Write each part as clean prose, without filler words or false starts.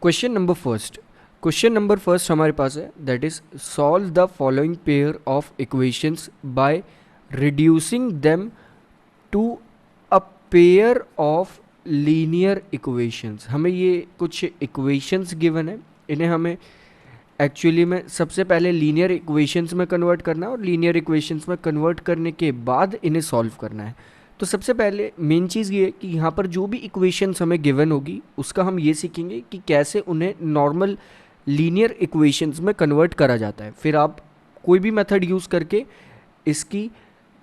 Question number first हमारे पास है, that is solve the following pair of equations by reducing them to a pair of linear equations. हमें ये कुछ equations given है, इन्हें हमें एक्चुअली में सबसे पहले लीनियर इक्वेशंस में कन्वर्ट करना है और लीनियर इक्वेशंस में कन्वर्ट करने के बाद इन्हें सॉल्व करना है। तो सबसे पहले मेन चीज़ ये है कि यहाँ पर जो भी इक्वेशंस हमें गिवन होगी उसका हम ये सीखेंगे कि कैसे उन्हें नॉर्मल लीनियर इक्वेशंस में कन्वर्ट करा जाता है। फिर आप कोई भी मेथड यूज़ करके इसकी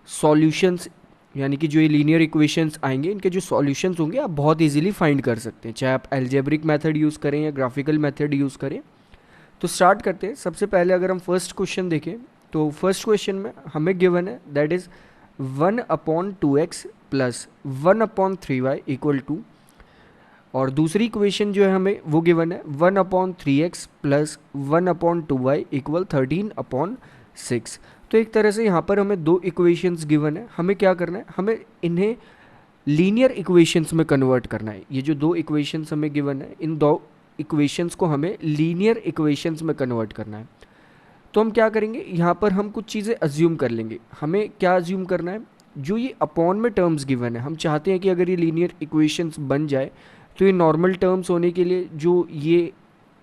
सॉल्यूशंस, यानी कि जो ये लीनियर इक्वेशंस आएंगे इनके जो सॉल्यूशंस होंगे आप बहुत इजीली फाइंड कर सकते हैं, चाहे आप एल्जेब्रिक मेथड यूज़ करें या ग्राफिकल मेथड यूज़ करें। तो स्टार्ट करते हैं। सबसे पहले अगर हम फर्स्ट क्वेश्चन देखें तो फर्स्ट क्वेश्चन में हमें गिवन है that is 1/2x plus 1/3y equal to, और दूसरी इक्वेशन जो है हमें वो गिवन है 1/3x प्लस 1/2y इक्वल 13/6। तो एक तरह से यहाँ पर हमें दो इक्वेशंस गिवन है, हमें क्या करना है, हमें इन्हें लीनियर इक्वेशंस में कन्वर्ट करना है। ये जो दो इक्वेशंस हमें गिवन है इन दो इक्वेशंस को हमें लीनियर इक्वेशंस में कन्वर्ट करना है। तो हम क्या करेंगे, यहाँ पर हम कुछ चीज़ें अज्यूम कर लेंगे। हमें क्या अज्यूम करना है, जो ये अपॉन में टर्म्स गिवन है हम चाहते हैं कि अगर ये लीनियर इक्वेशंस बन जाए तो ये नॉर्मल टर्म्स होने के लिए जो ये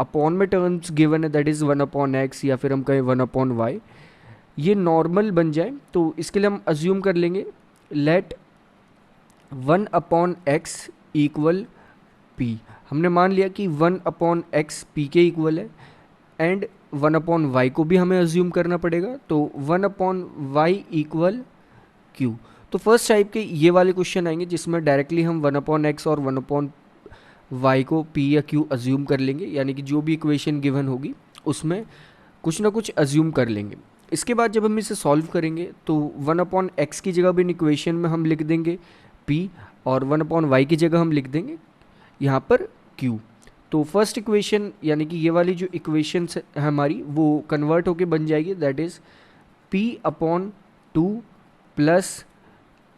अपॉन में टर्म्स गिवन है दैट इज़ 1/x या फिर हम कहें 1/y, ये नॉर्मल बन जाए। तो इसके लिए हम अज्यूम कर लेंगे लेट 1/x इक्वल p। हमने मान लिया कि 1/x p के इक्वल है एंड 1/y को भी हमें अज्यूम करना पड़ेगा, तो 1/y इक्वल q। तो फर्स्ट टाइप के ये वाले क्वेश्चन आएंगे जिसमें डायरेक्टली हम 1/x और 1/y को p या q अज्यूम कर लेंगे, यानी कि जो भी इक्वेशन गिवन होगी उसमें कुछ ना कुछ अज्यूम कर लेंगे। इसके बाद जब हम इसे सॉल्व करेंगे तो 1/x की जगह भी इन इक्वेशन में हम लिख देंगे p और 1/y की जगह हम लिख देंगे यहाँ पर q। तो फर्स्ट इक्वेशन यानी कि ये वाली जो इक्वेशन है हमारी वो कन्वर्ट होके बन जाएगी that is p/2 plus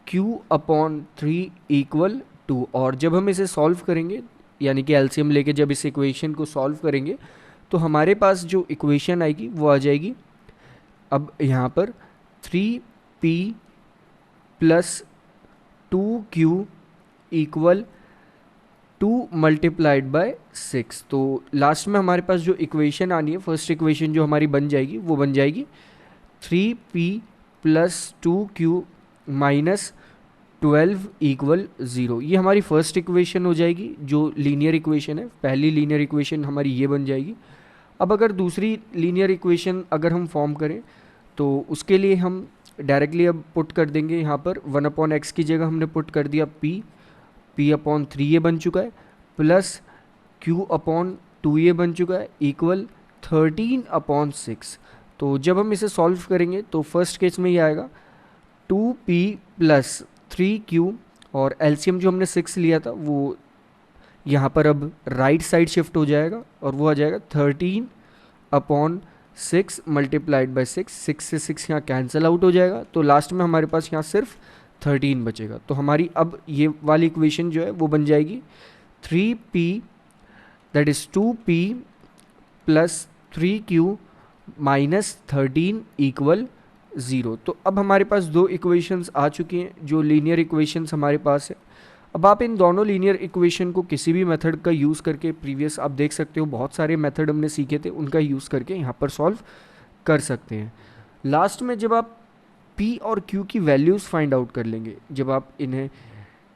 q/3 equal 2। और जब हम इसे सॉल्व करेंगे यानी कि एलसीएम लेके जब इस इक्वेशन को सॉल्व करेंगे तो हमारे पास जो इक्वेशन आएगी वो आ जाएगी, अब यहाँ पर 3p plus 2q equal 2 multiplied by 6। तो लास्ट में हमारे पास जो इक्वेशन आनी है, फर्स्ट इक्वेशन जो हमारी बन जाएगी वो बन जाएगी 3p plus 2q minus 12 equal 0। ये हमारी फर्स्ट इक्वेशन हो जाएगी जो लीनियर इक्वेशन है, पहली लीनियर इक्वेशन हमारी ये बन जाएगी। अब अगर दूसरी लीनियर इक्वेशन अगर हम फॉर्म करें तो उसके लिए हम डायरेक्टली अब पुट कर देंगे, यहाँ पर 1/x की जगह हमने पुट कर दिया p/3 ये बन चुका है प्लस q/2 ये बन चुका है इक्वल 13/6। तो जब हम इसे सॉल्व करेंगे तो फर्स्ट केस में ये आएगा 2p प्लस 3q और एलसीएम जो हमने 6 लिया था वो यहाँ पर अब राइट साइड शिफ्ट हो जाएगा और वो आ जाएगा 13/6 मल्टीप्लाइड बाई 6। 6 से 6 यहाँ कैंसिल आउट हो जाएगा, तो लास्ट में हमारे पास यहाँ सिर्फ 13 बचेगा। तो हमारी अब ये वाली इक्वेशन जो है वो बन जाएगी 3p that is 2p plus 3q minus 13 equal 0। तो अब हमारे पास दो इक्वेशंस आ चुकी हैं जो लीनियर इक्वेशंस हमारे पास है। अब आप इन दोनों लीनियर इक्वेशन को किसी भी मेथड का यूज़ करके, प्रीवियस आप देख सकते हो बहुत सारे मेथड हमने सीखे थे, उनका यूज़ करके यहाँ पर सॉल्व कर सकते हैं। लास्ट में जब आप p और q की वैल्यूज़ फाइंड आउट कर लेंगे, जब आप इन्हें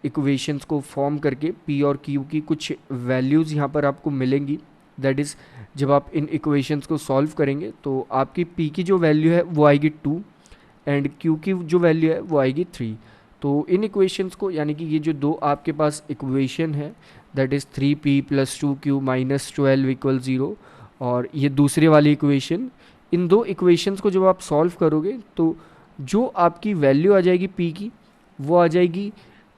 इक्वेशंस को फॉर्म करके p और q की कुछ वैल्यूज़ यहाँ पर आपको मिलेंगी, दैट इज़ जब आप इन इक्वेशंस को सॉल्व करेंगे तो आपकी p की जो वैल्यू है वो आएगी 2 एंड q की जो वैल्यू है वो आएगी 3। तो इन इक्वेशंस को, यानी कि ये जो दो आपके पास इक्वेशन है that is 3p plus 2q minus 12 equal 0 और ये दूसरे वाली इक्वेशन, इन दो इक्वेशंस को जब आप सॉल्व करोगे तो जो आपकी वैल्यू आ जाएगी p की वो आ जाएगी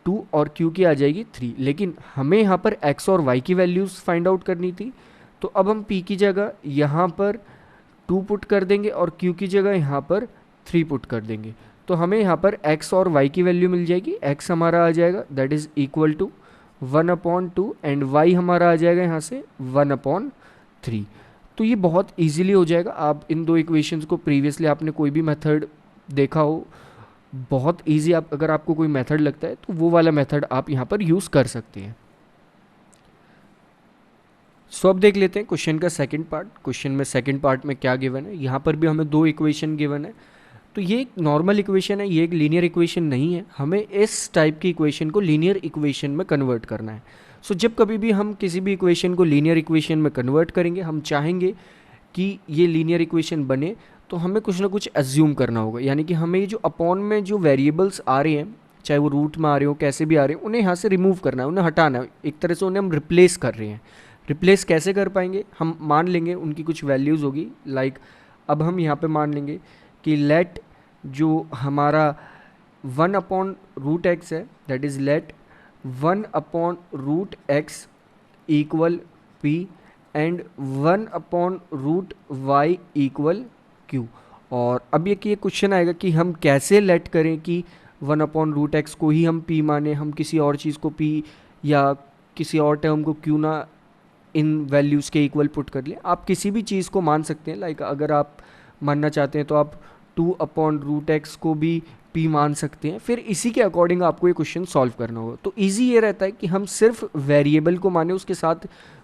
2 और q की आ जाएगी 3। लेकिन हमें यहाँ पर x और y की वैल्यूज़ फाइंड आउट करनी थी, तो अब हम p की जगह यहाँ पर 2 पुट कर देंगे और q की जगह यहाँ पर 3 पुट कर देंगे। तो हमें यहाँ पर x और y की वैल्यू मिल जाएगी। x हमारा आ जाएगा that is equal to 1/2 and y हमारा आ जाएगा यहाँ से 1/3। तो ये बहुत इजीली हो जाएगा। आप इन दो इक्वेशंस को प्रीवियसली आपने कोई भी मेथड देखा हो, बहुत इजी, आप अगर आपको कोई मेथड लगता है तो वो वाला मेथड आप यहाँ पर यूज़ कर सकते हैं। सो अब देख लेते हैं क्वेश्चन का सेकंड पार्ट। क्वेश्चन में सेकंड पार्ट में क्या गिवन है, यहाँ पर भी हमें दो इक्वेशन गिवन है। तो ये एक नॉर्मल इक्वेशन है, ये एक लीनियर इक्वेशन नहीं है। हमें इस टाइप की इक्वेशन को लीनियर इक्वेशन में कन्वर्ट करना है। सो जब कभी भी हम किसी भी इक्वेशन को लीनियर इक्वेशन में कन्वर्ट करेंगे, हम चाहेंगे कि ये लीनियर इक्वेशन बने, तो हमें कुछ ना कुछ एज्यूम करना होगा। यानी कि हमें ये जो अपॉन में जो वेरिएबल्स आ रहे हैं, चाहे वो रूट में आ रहे हो, कैसे भी आ रहे हैं, उन्हें यहाँ से रिमूव करना है, उन्हें हटाना है। एक तरह से उन्हें हम रिप्लेस कर रहे हैं। रिप्लेस कैसे कर पाएंगे, हम मान लेंगे उनकी कुछ वैल्यूज़ होगी। लाइक अब हम यहाँ पे मान लेंगे कि लेट जो हमारा 1/√x है, that is let 1/√x equal p and 1/√y equal q। और अब ये कि ये क्वेश्चन आएगा कि हम कैसे लेट करें कि 1/√x को ही हम p माने, हम किसी और चीज़ को p या किसी और टर्म को q ना इन वैल्यूज़ के इक्वल पुट कर लें। आप किसी भी चीज़ को मान सकते हैं। लाइक अगर आप मानना चाहते हैं तो आप 2/√x को भी p मान सकते हैं। फिर इसी के अकॉर्डिंग आपको ये क्वेश्चन सॉल्व करना होगा। तो इजी ये रहता है कि हम सिर्फ वेरिएबल को माने, उसके साथ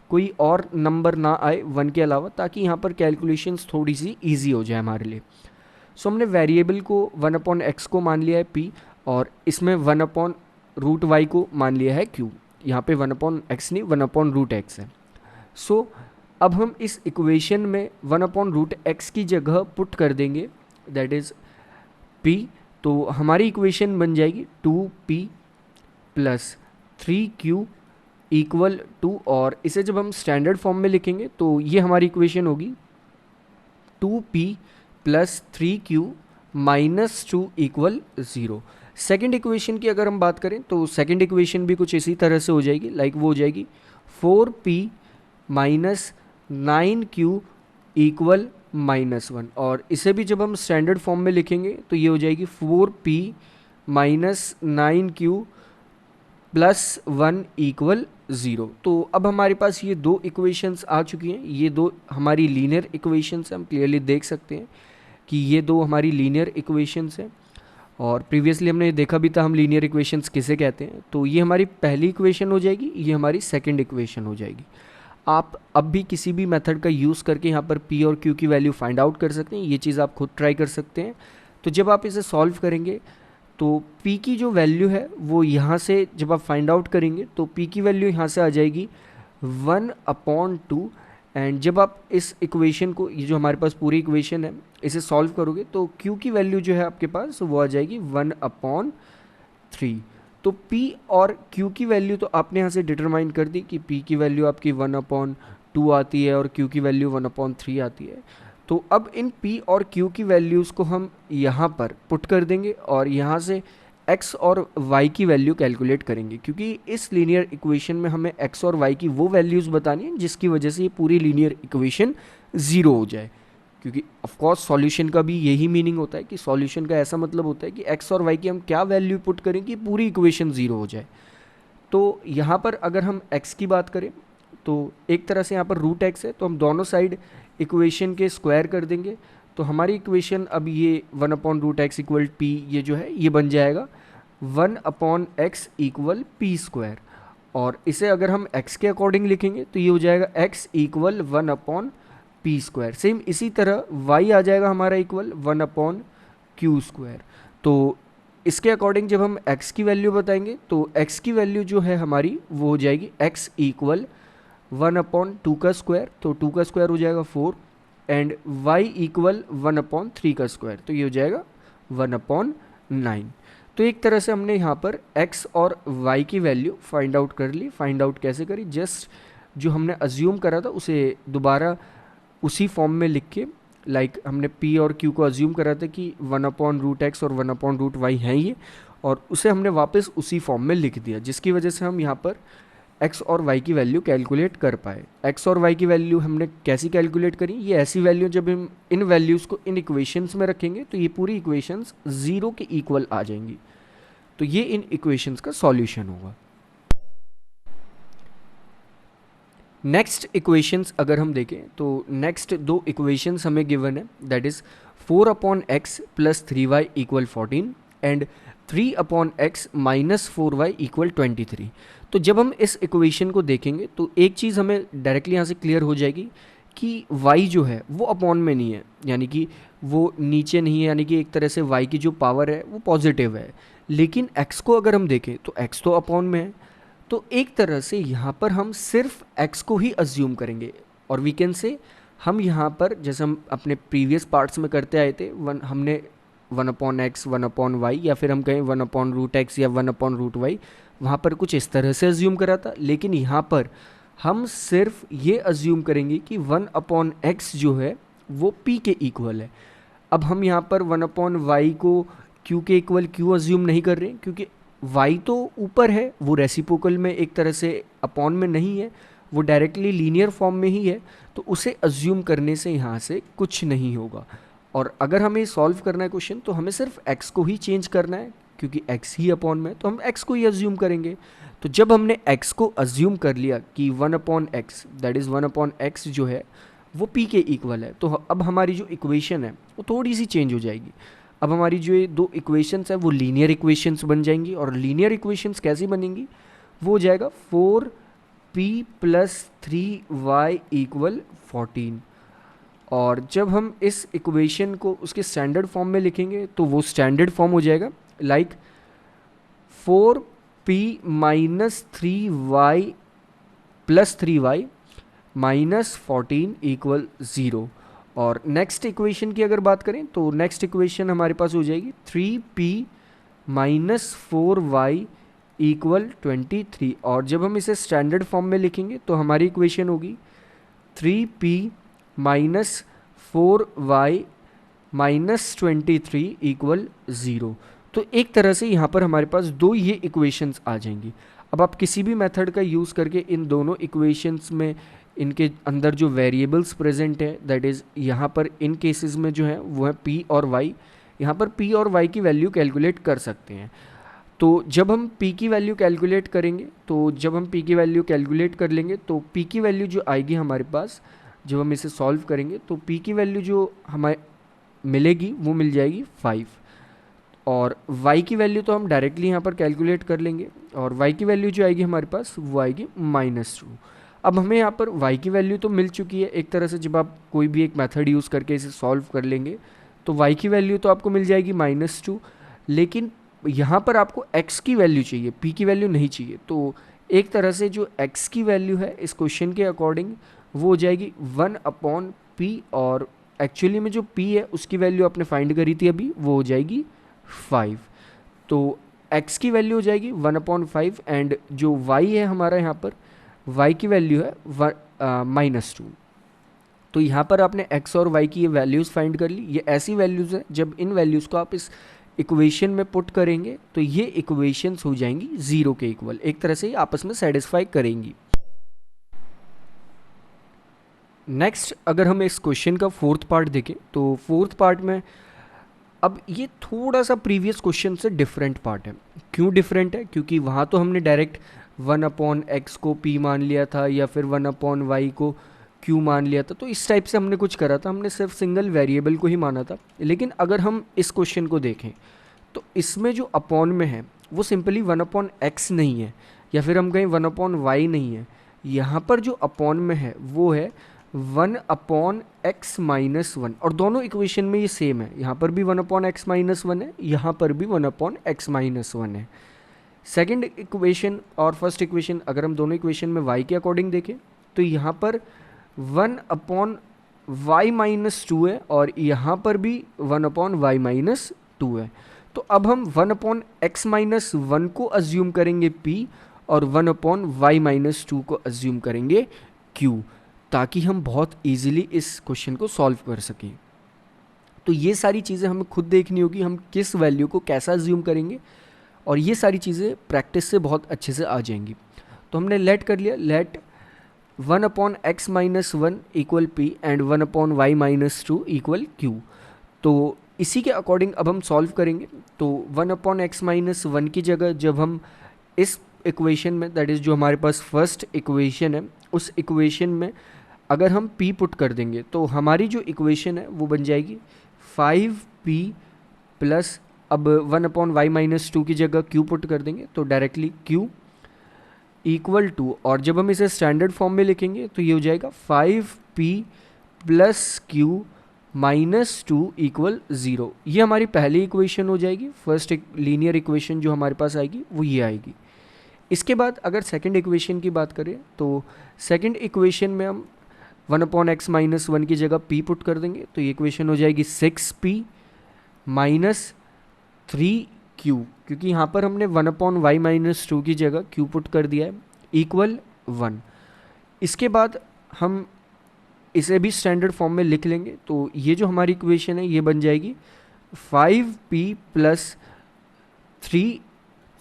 कोई और नंबर ना आए 1 के अलावा, ताकि यहाँ पर कैलकुलेशंस थोड़ी सी ईजी हो जाए हमारे लिए। सो हमने वेरिएबल को 1/x को मान लिया है p, और इसमें 1/√y को मान लिया है q। यहाँ पे 1/x नहीं 1/√x है। सो अब हम इस इक्वेशन में 1/√x की जगह पुट कर देंगे, दैट इज़ p। तो हमारी इक्वेशन बन जाएगी 2p plus 3q equal to, और इसे जब हम स्टैंडर्ड फॉर्म में लिखेंगे तो ये हमारी इक्वेशन होगी 2p plus 3q minus 2 equal 0। Second equation की अगर हम बात करें तो सेकेंड इक्वेशन भी कुछ इसी तरह से हो जाएगी। लाइक वो हो जाएगी 4p माइनस 9q इक्वल -1। और इसे भी जब हम स्टैंडर्ड फॉर्म में लिखेंगे तो ये हो जाएगी 4p minus 9q plus 1 equal 0। तो अब हमारे पास ये दो इक्वेशंस आ चुकी हैं। ये दो हमारी लीनियर इक्वेशंस हैं। हम क्लियरली देख सकते हैं कि ये दो हमारी लीनियर इक्वेशंस हैं। और प्रीवियसली हमने देखा भी था हम लीनियर इक्वेशंस किसे कहते हैं। तो ये हमारी पहली इक्वेशन हो जाएगी, ये हमारी सेकंड इक्वेशन हो जाएगी। आप अब भी किसी भी मेथड का यूज़ करके यहाँ पर p और q की वैल्यू फाइंड आउट कर सकते हैं। ये चीज़ आप खुद ट्राई कर सकते हैं। तो जब आप इसे सॉल्व करेंगे तो p की जो वैल्यू है वो यहाँ से जब आप फाइंड आउट करेंगे तो p की वैल्यू यहाँ से आ जाएगी 1/2। एंड जब आप इस इक्वेशन को, ये जो हमारे पास पूरी इक्वेशन है, इसे सॉल्व करोगे तो q की वैल्यू जो है आपके पास वो आ जाएगी 1/3। तो p और q की वैल्यू तो आपने यहाँ से डिटरमाइन कर दी कि p की वैल्यू आपकी 1/2 आती है और q की वैल्यू 1/3 आती है। तो अब इन p और q की वैल्यूज़ को हम यहाँ पर पुट कर देंगे और यहाँ से x और y की वैल्यू कैलकुलेट करेंगे, क्योंकि इस लीनियर इक्वेशन में हमें x और y की वो वैल्यूज़ बतानी है जिसकी वजह से ये पूरी लीनियर इक्वेशन ज़ीरो हो जाए। क्योंकि ऑफकोर्स सॉल्यूशन का भी यही मीनिंग होता है कि सॉल्यूशन का ऐसा मतलब होता है कि x और y की हम क्या वैल्यू पुट करें कि पूरी इक्वेशन ज़ीरो हो जाए। तो यहाँ पर अगर हम x की बात करें तो एक तरह से यहाँ पर √x है, तो हम दोनों साइड इक्वेशन के स्क्वायर कर देंगे। तो हमारी इक्वेशन अब ये 1/√x इक्वल p ये जो है ये बन जाएगा 1/x इक्वल p²। और इसे अगर हम x के अकॉर्डिंग लिखेंगे तो ये हो जाएगा x इक्वल 1/p²। सेम इसी तरह y आ जाएगा हमारा इक्वल 1/q²। तो इसके अकॉर्डिंग जब हम x की वैल्यू बताएंगे तो x की वैल्यू जो है हमारी वो हो जाएगी x इक्वल 1/2 का स्क्वायर, तो 2 का स्क्वायर हो जाएगा 4, एंड y इक्वल 1/3 का स्क्वायर, तो ये हो जाएगा 1/9। तो एक तरह से हमने यहाँ पर x और y की वैल्यू फाइंड आउट कर ली। फाइंड आउट कैसे करी, जस्ट जो हमने अज्यूम करा था उसे दोबारा उसी फॉर्म में लिख के, लाइक हमने p और q को अज्यूम करा था कि 1/√x और 1/√y हैं ये, और उसे हमने वापस उसी फॉर्म में लिख दिया, जिसकी वजह से हम यहाँ पर x और y की वैल्यू कैलकुलेट कर पाए। x और y की वैल्यू हमने कैसी कैलकुलेट करी, ये ऐसी वैल्यू जब हम इन वैल्यूज़ को इन इक्वेशंस में रखेंगे तो ये पूरी इक्वेशंस ज़ीरो के इक्वल आ जाएंगी। तो ये इन इक्वेशंस का सॉल्यूशन होगा। नेक्स्ट इक्वेशंस अगर हम देखें तो नेक्स्ट दो इक्वेशंस हमें गिवन है, that is 4/x plus 3y equal 14 and 3/x minus 4y equal 23। तो जब हम इस इक्वेशन को देखेंगे तो एक चीज़ हमें डायरेक्टली यहाँ से क्लियर हो जाएगी कि y जो है वो अपॉन में नहीं है, यानी कि वो नीचे नहीं है, यानी कि एक तरह से y की जो पावर है वो पॉजिटिव है। लेकिन x को अगर हम देखें तो x तो अपॉन में है, तो एक तरह से यहाँ पर हम सिर्फ x को ही अज्यूम करेंगे और वी कैन से हम यहाँ पर जैसे हम अपने प्रीवियस पार्ट्स में करते आए थे, हमने 1/x 1/y या फिर हम कहें 1/√x या 1/√y, वहाँ पर कुछ इस तरह से अज्यूम करा था। लेकिन यहाँ पर हम सिर्फ ये अज्यूम करेंगे कि 1/x जो है वो p के इक्वल है। अब हम यहाँ पर 1/y को q के इक्वल क्यों अज्यूम नहीं कर रहे हैं, क्योंकि y तो ऊपर है, वो रेसिप्रोकल में एक तरह से अपॉन में नहीं है, वो डायरेक्टली लीनियर फॉर्म में ही है, तो उसे अज्यूम करने से यहाँ से कुछ नहीं होगा। और अगर हमें सॉल्व करना है क्वेश्चन तो हमें सिर्फ x को ही चेंज करना है, क्योंकि x ही अपॉन में है तो हम x को ही अज्यूम करेंगे। तो जब हमने x को अज्यूम कर लिया कि 1/x दैट इज़ 1/x जो है वो p के इक्वल है, तो अब हमारी जो इक्वेशन है वो थोड़ी सी चेंज हो जाएगी। अब हमारी जो ये दो इक्वेशंस है वो लीनियर इक्वेशंस बन जाएंगी, और लीनियर इक्वेशंस कैसी बनेंगी, वो हो जाएगा 4p प्लस 3y इक्वल 14। और जब हम इस इक्वेशन को उसके स्टैंडर्ड फॉर्म में लिखेंगे तो वो स्टैंडर्ड फॉर्म हो जाएगा like 4p minus 3y plus 3y minus 14 equal 0। और नेक्स्ट इक्वेशन की अगर बात करें तो नेक्स्ट इक्वेशन हमारे पास हो जाएगी 3p माइनस 4y इक्वल 23। और जब हम इसे स्टैंडर्ड फॉर्म में लिखेंगे तो हमारी इक्वेशन होगी 3p minus 4y minus 23 equal 0। तो एक तरह से यहाँ पर हमारे पास दो ये इक्वेशंस आ जाएंगी। अब आप किसी भी मेथड का यूज़ करके इन दोनों इक्वेशंस में इनके अंदर जो वेरिएबल्स प्रेजेंट है, दैट इज़ यहाँ पर इन केसेस में जो है वो है p और y, यहाँ पर p और y की वैल्यू कैलकुलेट कर सकते हैं। तो जब हम p की वैल्यू कैलकुलेट करेंगे, तो जब हम p की वैल्यू कैलकुलेट कर लेंगे तो p की वैल्यू जो आएगी हमारे पास, जब हम इसे सॉल्व करेंगे तो p की वैल्यू जो हमें मिलेगी वो मिल जाएगी 5। और y की वैल्यू तो हम डायरेक्टली यहाँ पर कैलकुलेट कर लेंगे, और y की वैल्यू जो आएगी हमारे पास वो आएगी -2। अब हमें यहाँ पर y की वैल्यू तो मिल चुकी है एक तरह से, जब आप कोई भी एक मेथड यूज़ करके इसे सॉल्व कर लेंगे तो y की वैल्यू तो आपको मिल जाएगी -2। लेकिन यहाँ पर आपको x की वैल्यू चाहिए, p की वैल्यू नहीं चाहिए। तो एक तरह से जो x की वैल्यू है इस क्वेश्चन के अकॉर्डिंग वो हो जाएगी 1/p, और एक्चुअली में जो p है उसकी वैल्यू आपने फाइंड करी थी अभी, वो हो जाएगी 5। तो x की वैल्यू हो जाएगी 1/5 एंड जो y है हमारा यहाँ पर y की वैल्यू है -2। तो यहाँ पर आपने x और y की ये वैल्यूज़ फाइंड कर ली। ये ऐसी वैल्यूज़ है जब इन वैल्यूज़ को आप इस इक्वेशन में पुट करेंगे तो ये इक्वेशंस हो जाएंगी 0 के इक्वल, एक तरह से ये आपस में सेटिस्फाई करेंगी। नेक्स्ट अगर हम इस क्वेश्चन का फोर्थ पार्ट देखें तो फोर्थ पार्ट में अब ये थोड़ा सा प्रीवियस क्वेश्चन से डिफरेंट पार्ट है। क्यों डिफरेंट है, क्योंकि वहाँ तो हमने डायरेक्ट 1/x को p मान लिया था या फिर 1/y को q मान लिया था, तो इस टाइप से हमने कुछ करा था, हमने सिर्फ सिंगल वेरिएबल को ही माना था। लेकिन अगर हम इस क्वेश्चन को देखें तो इसमें जो अपॉन में है वो सिंपली 1/x नहीं है, या फिर हम कहें 1/y नहीं है। यहाँ पर जो अपॉन में है वो है 1/x-1, और दोनों इक्वेशन में ये सेम है, यहाँ पर भी 1/x-1 है, यहाँ पर भी 1/x-1 है। सेकंड इक्वेशन और फर्स्ट इक्वेशन अगर हम दोनों इक्वेशन में y के अकॉर्डिंग देखें तो यहाँ पर 1/y-2 है और यहाँ पर भी 1/y-2 है। तो अब हम 1/x-1 को अज्यूम करेंगे p और 1/y-2 को अज्यूम करेंगे q, ताकि हम बहुत इजीली इस क्वेश्चन को सॉल्व कर सकें। तो ये सारी चीज़ें हमें खुद देखनी होगी, हम किस वैल्यू को कैसा अज्यूम करेंगे, और ये सारी चीज़ें प्रैक्टिस से बहुत अच्छे से आ जाएंगी। तो हमने लेट कर लिया, let 1/x-1 equal p and 1/y-2 equal q। तो इसी के अकॉर्डिंग अब हम सॉल्व करेंगे। तो 1/x-1 की जगह जब हम इस इक्वेशन में, दैट इज़ जो हमारे पास फर्स्ट इक्वेशन है, उस इक्वेशन में अगर हम p पुट कर देंगे तो हमारी जो इक्वेशन है वो बन जाएगी 5p प्लस, अब 1/y-2 की जगह q पुट कर देंगे तो डायरेक्टली q इक्वल टू, और जब हम इसे स्टैंडर्ड फॉर्म में लिखेंगे तो ये हो जाएगा 5p plus q minus 2 equal 0। ये हमारी पहली इक्वेशन हो जाएगी, फर्स्ट एक लीनियर इक्वेशन जो हमारे पास आएगी वो ये आएगी। इसके बाद अगर सेकंड इक्वेशन की बात करें तो सेकंड इक्वेशन में हम 1/x-1 की जगह p पुट कर देंगे तो ये इक्वेशन हो जाएगी 6p माइनस 3q, क्योंकि यहाँ पर हमने 1/y-2 की जगह q पुट कर दिया है, इक्वल 1। इसके बाद हम इसे भी स्टैंडर्ड फॉर्म में लिख लेंगे तो ये जो हमारी इक्वेशन है ये बन जाएगी 5p plus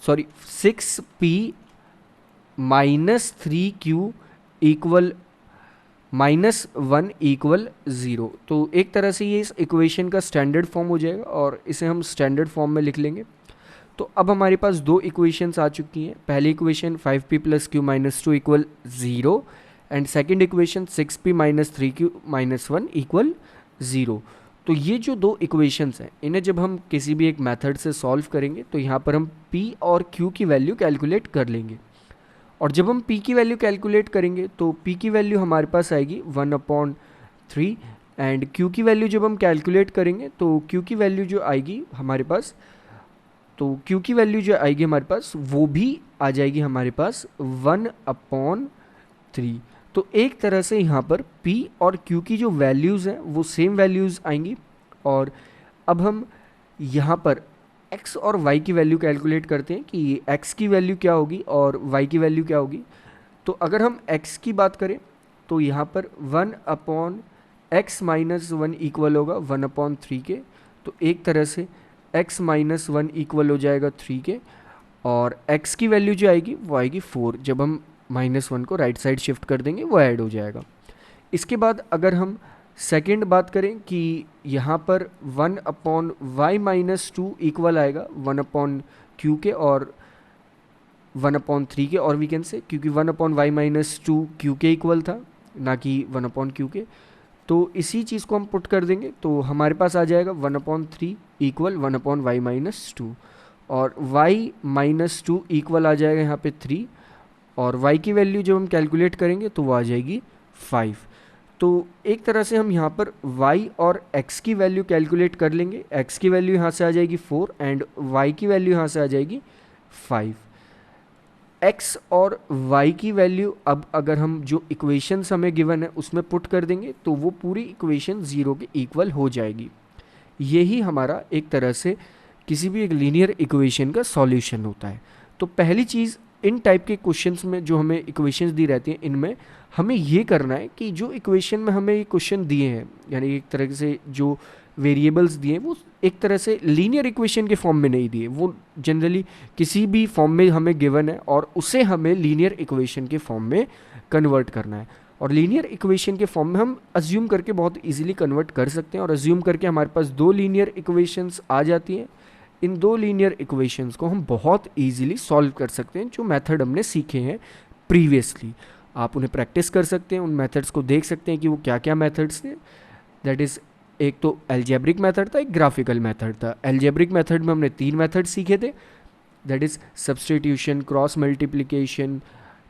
6p minus 3q equal -1 equal 0। तो एक तरह से ये इस इक्वेशन का स्टैंडर्ड फॉर्म हो जाएगा और इसे हम स्टैंडर्ड फॉर्म में लिख लेंगे। तो अब हमारे पास दो इक्वेशंस आ चुकी हैं। पहली equation 5p plus q minus 2 equal 0 and second equation 6p minus 3q minus 1 equal 0। तो ये जो दो इक्वेशंस हैं इन्हें जब हम किसी भी एक मेथड से सॉल्व करेंगे तो यहाँ पर हम p और q की वैल्यू कैलकुलेट कर लेंगे, और जब हम p की वैल्यू कैलकुलेट करेंगे तो p की वैल्यू हमारे पास आएगी 1/3 एंड q की वैल्यू जब हम कैलकुलेट करेंगे तो q की वैल्यू जो आएगी हमारे पास, तो q की वैल्यू जो आएगी हमारे पास वो भी आ जाएगी हमारे पास 1/3। तो एक तरह से यहाँ पर p और q की जो वैल्यूज़ हैं वो सेम वैल्यूज़ आएंगी। और अब हम यहाँ पर x और y की वैल्यू कैलकुलेट करते हैं कि x की वैल्यू क्या होगी और y की वैल्यू क्या होगी। तो अगर हम x की बात करें तो यहाँ पर 1/x-1 इक्वल होगा 1/3 के, तो एक तरह से x-1 इक्वल हो जाएगा 3 के, और x की वैल्यू जो आएगी वो आएगी 4। जब हम -1 को राइट साइड शिफ्ट कर देंगे वो ऐड हो जाएगा। इसके बाद अगर हम सेकेंड बात करें कि यहाँ पर 1/y-2 इक्वल आएगा 1/q के और 1/3 के, और वी कैन से क्योंकि 1/y-2 q के इक्वल था ना कि 1/q के, तो इसी चीज़ को हम पुट कर देंगे तो हमारे पास आ जाएगा 1/3 इक्वल 1/y-2, और y-2 इक्वल आ जाएगा यहाँ पे 3, और y की वैल्यू जब हम कैलकुलेट करेंगे तो वो आ जाएगी 5। तो एक तरह से हम यहाँ पर y और x की वैल्यू कैलकुलेट कर लेंगे। x की वैल्यू यहाँ से आ जाएगी 4 एंड y की वैल्यू यहाँ से आ जाएगी 5। x और y की वैल्यू अब अगर हम जो इक्वेशंस हमें गिवन है उसमें पुट कर देंगे तो वो पूरी इक्वेशन 0 के इक्वल हो जाएगी। यही हमारा एक तरह से किसी भी एक लीनियर इक्वेशन का सॉल्यूशन होता है। तो पहली चीज़, इन टाइप के क्वेश्चंस में जो हमें इक्वेशंस दी रहती हैं इनमें हमें ये करना है कि जो इक्वेशन में हमें ये क्वेश्चन दिए हैं, यानी एक तरह से जो वेरिएबल्स दिए हैं वो एक तरह से लीनियर इक्वेशन के फॉर्म में नहीं दिए, वो जनरली किसी भी फॉर्म में हमें गिवन है और उसे हमें लीनियर इक्वेशन के फॉर्म में कन्वर्ट करना है। और लीनियर इक्वेशन के फॉर्म में हम अज्यूम करके बहुत इजीली कन्वर्ट कर सकते हैं, और अज्यूम करके हमारे पास दो लीनियर इक्वेशंस आ जाती हैं। इन दो लीनियर इक्वेशंस को हम बहुत इजीली सॉल्व कर सकते हैं, जो मेथड हमने सीखे हैं प्रीवियसली। आप उन्हें प्रैक्टिस कर सकते हैं, उन मेथड्स को देख सकते हैं कि वो क्या क्या मेथड्स थे। दैट इज़, एक तो एल्जेब्रिक मेथड था, एक ग्राफिकल मेथड था। एल्जेब्रिक मेथड में हमने 3 मेथड सीखे थे, that is substitution, cross multiplication,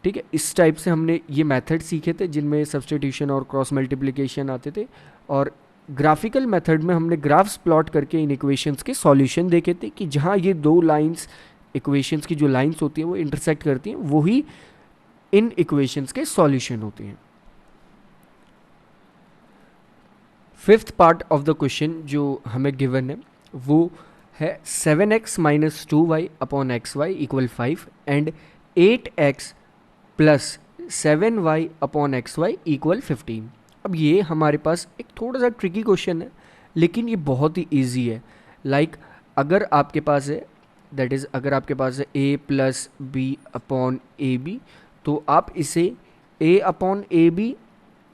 ठीक है। इस टाइप से हमने ये मेथड सीखे थे जिनमें सब्सटीट्यूशन और क्रॉस मल्टीप्लिकेशन आते थे। और ग्राफिकल मेथड में हमने ग्राफ्स प्लॉट करके इन इक्वेशंस के सॉल्यूशन देखे थे कि जहाँ ये दो लाइंस, इक्वेशंस की जो लाइंस होती हैं वो इंटरसेक्ट करती हैं, वही इन इक्वेशंस के सॉल्यूशन होते हैं। Fifth part of the question जो हमें गिवन है वो है 7x minus 2y upon x y equal 5 and 8x plus 7y upon x y equal 15। अब ये हमारे पास एक थोड़ा सा ट्रिकी क्वेश्चन है, लेकिन ये बहुत ही ईजी है। लाइक अगर आपके पास है, दैट इज़ अगर आपके पास है a plus b upon a b, तो आप इसे a upon a b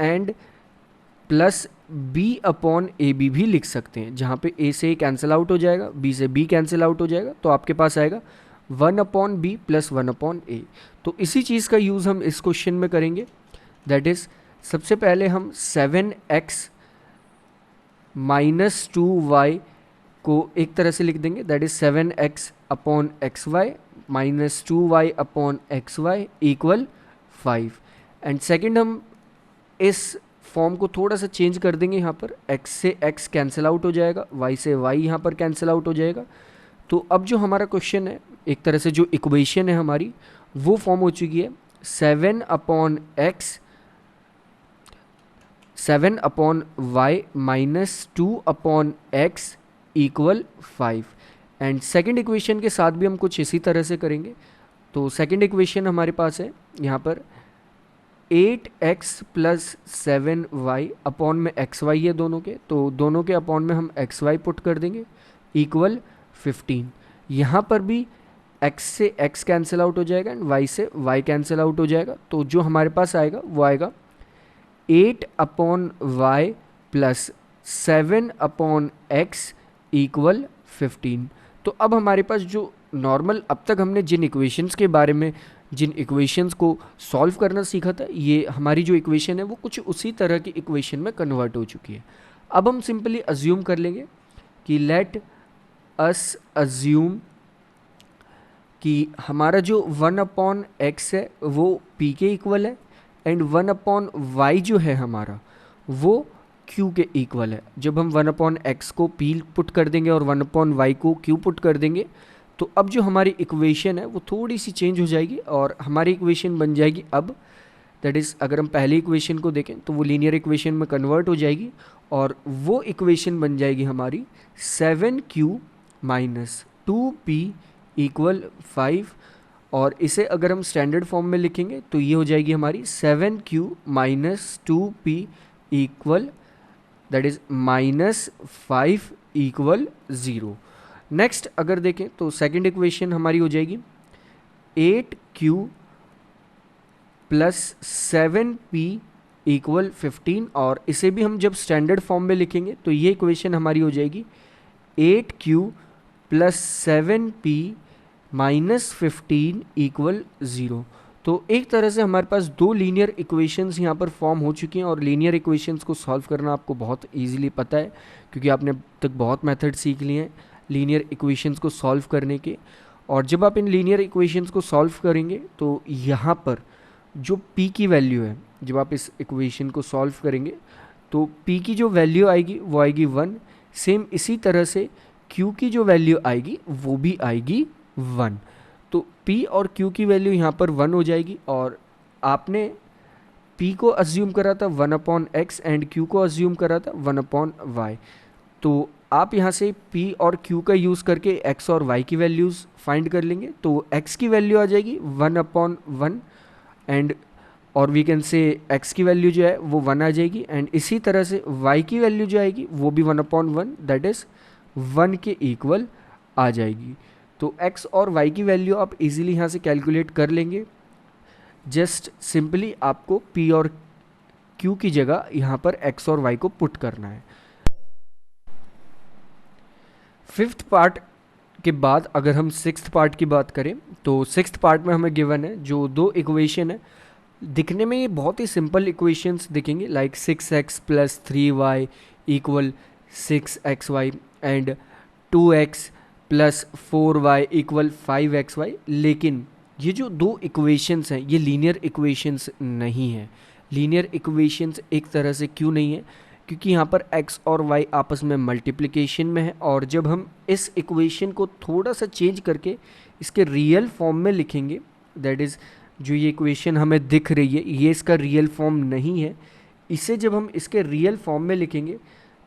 and plus b upon a b भी लिख सकते हैं, जहाँ पे a से a कैंसिल आउट हो जाएगा, b से b कैंसिल आउट हो जाएगा, तो आपके पास आएगा 1/b प्लस 1/a। तो इसी चीज़ का यूज़ हम इस क्वेश्चन में करेंगे। दैट इज़ सबसे पहले हम 7x माइनस 2y को एक तरह से लिख देंगे, that is 7x upon x y minus 2y upon x y equal 5। And second हम इस फॉर्म को थोड़ा सा चेंज कर देंगे, यहाँ पर x से x कैंसिल आउट हो जाएगा, y से y यहाँ पर कैंसिल आउट हो जाएगा। तो अब जो हमारा क्वेश्चन है, एक तरह से जो इक्वेशन है हमारी, वो फॉर्म हो चुकी है 7 upon y minus 2 upon x equal 5। And second equation के साथ भी हम कुछ इसी तरह से करेंगे। तो सेकेंड इक्वेशन हमारे पास है यहाँ पर 8x प्लस 7y अपॉन में xy है दोनों के, तो दोनों के अपॉन में हम xy पुट कर देंगे इक्वल 15। यहाँ पर भी x से x कैंसिल आउट हो जाएगा एंड y से y कैंसिल आउट हो जाएगा। तो जो हमारे पास आएगा वो आएगा 8 upon y plus 7 upon x equal 15। तो अब हमारे पास जो नॉर्मल अब तक हमने जिन इक्वेशंस के बारे में, जिन इक्वेशंस को सॉल्व करना सीखा था, ये हमारी जो इक्वेशन है वो कुछ उसी तरह की इक्वेशन में कन्वर्ट हो चुकी है। अब हम सिंपली अज्यूम कर लेंगे कि लेट अस अज्यूम कि हमारा जो 1/x है वो p के इक्वल है एंड 1/y जो है हमारा वो q के इक्वल है। जब हम 1/x को p पुट कर देंगे और 1/y को q पुट कर देंगे तो अब जो हमारी इक्वेशन है वो थोड़ी सी चेंज हो जाएगी और हमारी इक्वेशन बन जाएगी अब, दैट इज़ अगर हम पहली इक्वेशन को देखें तो वो लीनियर इक्वेशन में कन्वर्ट हो जाएगी और वो इक्वेशन बन जाएगी हमारी 7q माइनस 2p इक्वल 5। और इसे अगर हम स्टैंडर्ड फॉर्म में लिखेंगे तो ये हो जाएगी हमारी 7q minus 2p equal that is minus 5 equal 0। Next अगर देखें तो सेकंड इक्वेशन हमारी हो जाएगी 8q प्लस 7p इक्वल 15 और इसे भी हम जब स्टैंडर्ड फॉर्म में लिखेंगे तो ये इक्वेशन हमारी हो जाएगी 8q plus 7p minus 15 equal 0। तो एक तरह से हमारे पास दो लीनियर इक्वेशंस यहाँ पर फॉर्म हो चुकी हैं और लीनियर इक्वेशंस को सॉल्व करना आपको बहुत इजीली पता है क्योंकि आपने अब तक बहुत मेथड सीख लिए हैं लीनियर इक्वेशंस को सॉल्व करने के। और जब आप इन लीनियर इक्वेशंस को सॉल्व करेंगे तो यहाँ पर जो p की वैल्यू है, जब आप इस इक्वेशन को सॉल्व करेंगे तो p की जो वैल्यू आएगी वो आएगी 1। सेम इसी तरह से q की जो वैल्यू आएगी वो भी आएगी 1। तो p और q की वैल्यू यहाँ पर 1 हो जाएगी और आपने p को अज्यूम करा था 1/x एंड q को अज्यूम करा था 1/y। तो आप यहाँ से p और q का यूज़ करके x और y की वैल्यूज़ फाइंड कर लेंगे। तो x की वैल्यू आ जाएगी 1/1 एंड और वी कैन से x की वैल्यू जो है वो 1 आ जाएगी एंड इसी तरह से y की वैल्यू जो आएगी वो भी 1/1 दैट इज़ 1 के इक्वल आ जाएगी। तो x और y की वैल्यू आप इजीली यहाँ से कैलकुलेट कर लेंगे। जस्ट सिंपली आपको p और q की जगह यहाँ पर x और y को पुट करना है। फिफ्थ पार्ट के बाद अगर हम सिक्स्थ पार्ट की बात करें तो सिक्स्थ पार्ट में हमें गिवन है जो दो इक्वेशन है, दिखने में ये बहुत ही सिंपल इक्वेशंस दिखेंगे like 6x plus 3y equal 6xy and 2x plus 4y equal 5xy। लेकिन ये जो दो इक्वेशंस हैं ये लीनियर इक्वेशंस नहीं है। लीनियर इक्वेशंस एक तरह से क्यों नहीं है, क्योंकि यहाँ पर x और y आपस में मल्टीप्लिकेशन में है और जब हम इस इक्वेशन को थोड़ा सा चेंज करके इसके रियल फॉर्म में लिखेंगे, दैट इज़ जो ये इक्वेशन हमें दिख रही है ये इसका रियल फॉर्म नहीं है, इसे जब हम इसके रियल फॉर्म में लिखेंगे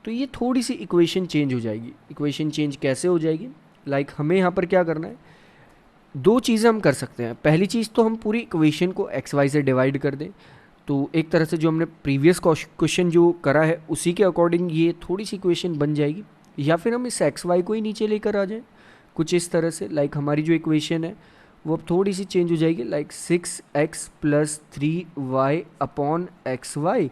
तो ये थोड़ी सी इक्वेशन चेंज हो जाएगी। इक्वेशन चेंज कैसे हो जाएगी, लाइक हमें यहाँ पर क्या करना है, दो चीज़ें हम कर सकते हैं। पहली चीज़ तो हम पूरी इक्वेशन को एक्स वाई से डिवाइड कर दें, तो एक तरह से जो हमने प्रीवियस क्वेश्चन जो करा है उसी के अकॉर्डिंग ये थोड़ी सी इक्वेशन बन जाएगी। या फिर हम इस एक्स वाई को ही नीचे लेकर आ जाएं कुछ इस तरह से, लाइक हमारी जो इक्वेशन है वो अब थोड़ी सी चेंज हो जाएगी, like 6x plus 3y upon x y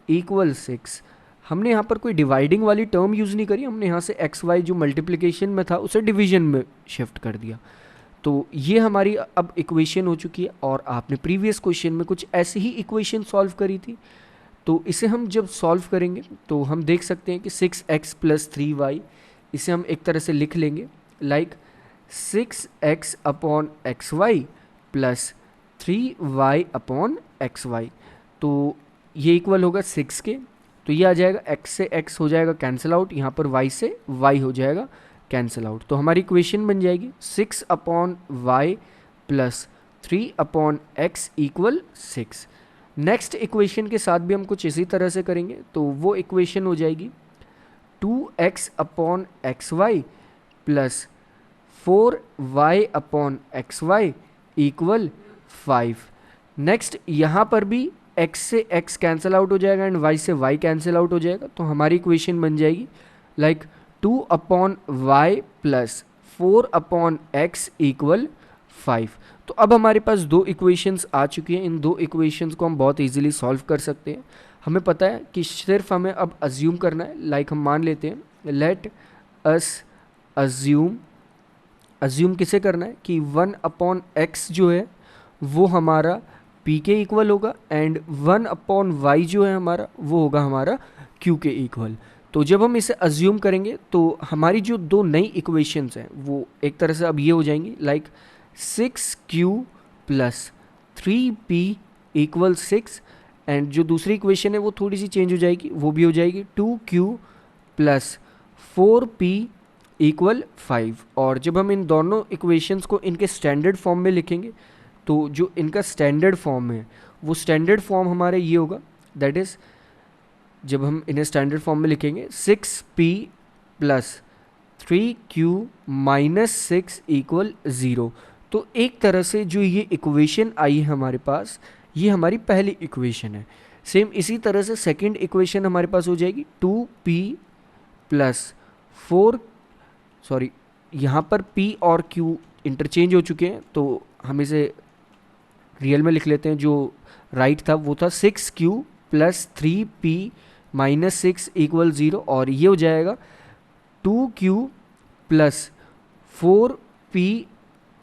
equal 6। हमने यहाँ पर कोई डिवाइडिंग वाली टर्म यूज़ नहीं करी, हमने यहाँ से एक्स वाई जो मल्टीप्लिकेशन में था उसे डिवीजन में शिफ्ट कर दिया। तो ये हमारी अब इक्वेशन हो चुकी है, और आपने प्रीवियस क्वेश्चन में कुछ ऐसी ही इक्वेशन सॉल्व करी थी। तो इसे हम जब सॉल्व करेंगे तो हम देख सकते हैं कि 6x प्लस 3y, इसे हम एक तरह से लिख लेंगे like 6x upon x y plus 3y upon x y. तो ये इक्वल होगा 6 के, तो ये आ जाएगा x से x हो जाएगा कैंसिल आउट, यहाँ पर y से y हो जाएगा कैंसिल आउट। तो हमारी इक्वेशन बन जाएगी 6 upon y plus 3 upon x equal 6। Next equation के साथ भी हम कुछ इसी तरह से करेंगे, तो वो इक्वेशन हो जाएगी 2x upon x y plus 4y upon x y equal 5। Next यहाँ पर भी x से x कैंसिल आउट हो जाएगा एंड y से y कैंसिल आउट हो जाएगा, तो हमारी इक्वेशन बन जाएगी like 2 upon y plus 4 upon x equal 5। तो अब हमारे पास दो इक्वेशंस आ चुकी हैं। इन दो इक्वेशंस को हम बहुत इजीली सॉल्व कर सकते हैं। हमें पता है कि सिर्फ हमें अब अज्यूम करना है, लाइक हम मान लेते हैं लेट अस अज्यूम किसे करना है कि 1 अपॉन एक्स जो है वो हमारा p के इक्वल होगा एंड 1 अपॉन वाई जो है हमारा वो होगा हमारा q के इक्वल। तो जब हम इसे अज्यूम करेंगे तो हमारी जो दो नई इक्वेशंस हैं वो एक तरह से अब ये हो जाएंगी like 6q plus 3p equal 6, and जो दूसरी इक्वेशन है वो थोड़ी सी चेंज हो जाएगी, वो भी हो जाएगी 2q प्लस 4p इक्वल 5। और जब हम इन दोनों इक्वेशंस को इनके स्टैंडर्ड फॉर्म में लिखेंगे तो जो इनका स्टैंडर्ड फॉर्म है वो स्टैंडर्ड फॉर्म हमारा ये होगा, दैट इज़ जब हम इन्हें स्टैंडर्ड फॉर्म में लिखेंगे 6p plus 3q minus 6 equal 0। तो एक तरह से जो ये इक्वेशन आई है हमारे पास, ये हमारी पहली इक्वेशन है। सेम इसी तरह से सेकंड इक्वेशन हमारे पास हो जाएगी 2p प्लस 4, सॉरी यहाँ पर p और q इंटरचेंज हो चुके हैं तो हम इसे रियल में लिख लेते हैं। जो राइट था वो था 6q plus 3p minus 6 equal 0, और ये हो जाएगा 2q plus 4p